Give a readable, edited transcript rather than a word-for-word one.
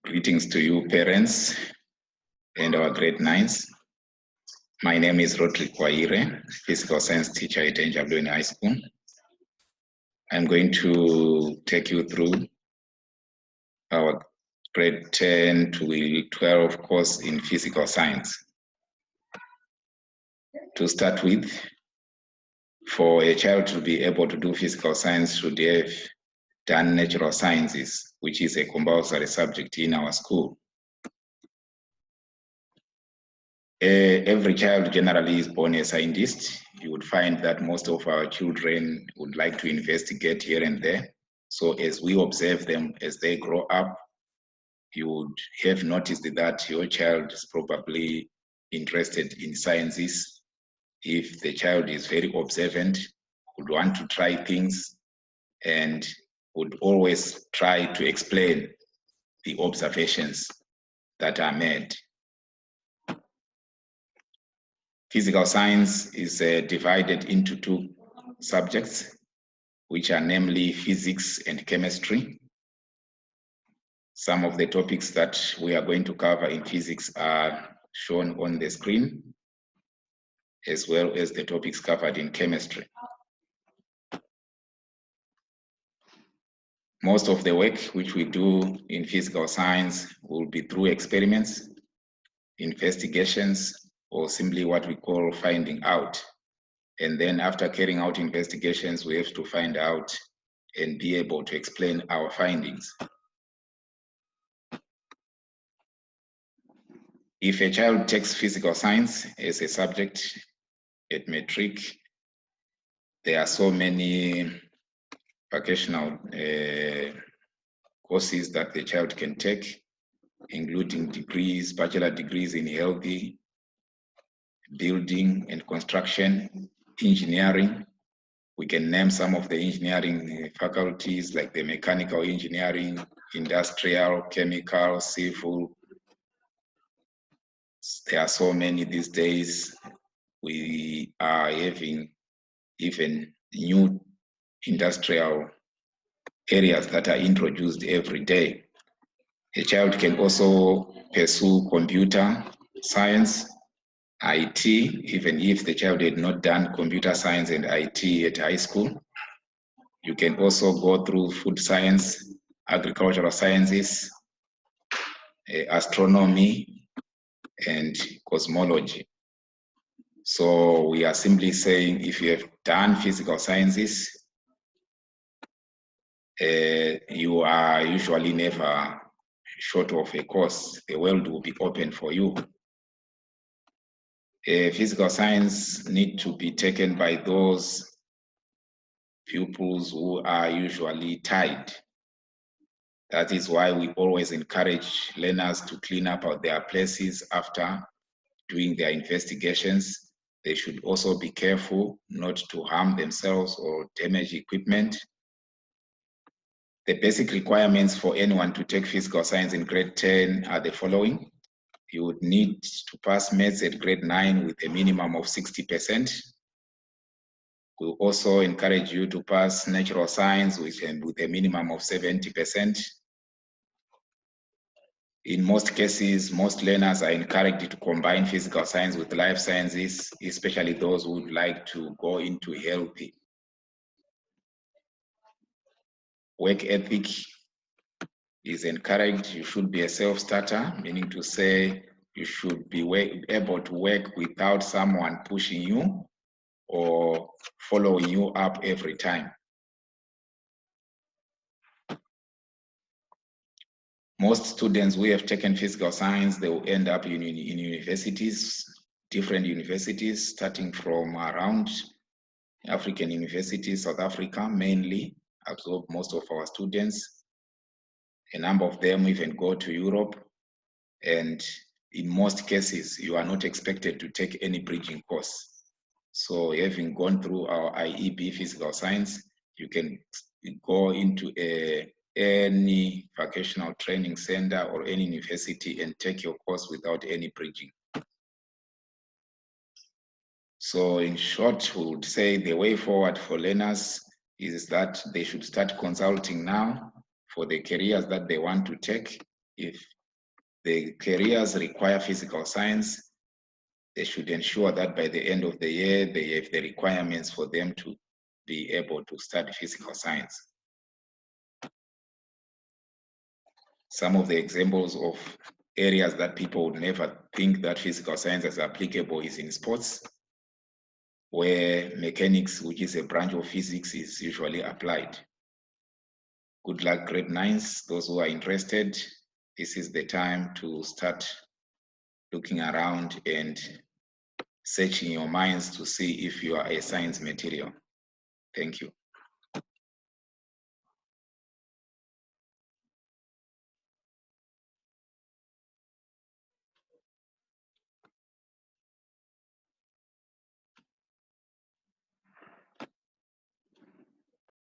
Greetings to you, parents, and our grade 9s. My name is Rodrick Waire, physical science teacher at NJWN High School. I'm going to take you through our grade 10 to 12 course in physical science. To start with, for a child to be able to do physical science should have done natural sciences, which is a compulsory subject in our school. Every child generally is born a scientist. You would find that most of our children would like to investigate here and there. So as we observe them as they grow up, you would have noticed that your child is probably interested in sciences. If the child is very observant, would want to try things, and would always try to explain the observations that are made. Physical science is divided into two subjects, which are namely physics and chemistry. Some of the topics that we are going to cover in physics are shown on the screen, as well as the topics covered in chemistry. Most of the work which we do in physical science will be through experiments, investigations, or simply what we call finding out. And then after carrying out investigations, we have to find out and be able to explain our findings. If a child takes physical science as a subject at matric, there are so many vocational courses that the child can take, including degrees, bachelor degrees in healthy, building and construction, engineering. We can name some of the engineering faculties like the mechanical engineering, industrial, chemical, civil. There are so many these days. We are having even new industrial areas that are introduced every day. A child can also pursue computer science, IT, even if the child had not done computer science and IT at high school. You can also go through food science, agricultural sciences, astronomy, and cosmology. So we are simply saying if you have done physical sciences, you are usually never short of a course. The world will be open for you. Physical science need to be taken by those pupils who are usually tied. That is why we always encourage learners to clean up their places after doing their investigations. They should also be careful not to harm themselves or damage equipment. The basic requirements for anyone to take physical science in grade 10 are the following. You would need to pass maths at grade 9 with a minimum of 60%. We also encourage you to pass natural science with a minimum of 70%. In most cases, most learners are encouraged to combine physical science with life sciences, especially those who would like to go into healthy. Work ethic is encouraged. You should be a self-starter, meaning to say you should be able to work without someone pushing you or following you up every time. Most students who have taken physical science, they will end up in universities, different universities, starting from around African universities, South Africa mainly, absorb most of our students. A number of them even go to Europe, and in most cases, you are not expected to take any bridging course. So having gone through our IEB physical science, you can go into any vocational training center or any university and take your course without any bridging. So in short, we would say the way forward for learners is that they should start consulting now for the careers that they want to take. If the careers require physical science, they should ensure that by the end of the year, they have the requirements for them to be able to study physical science. Some of the examples of areas that people would never think that physical science is applicable is in sports, where mechanics, which is a branch of physics, is usually applied. Good luck, grade 9s. Those who are interested, this is the time to start looking around and searching your minds to see if you are a science material. Thank you.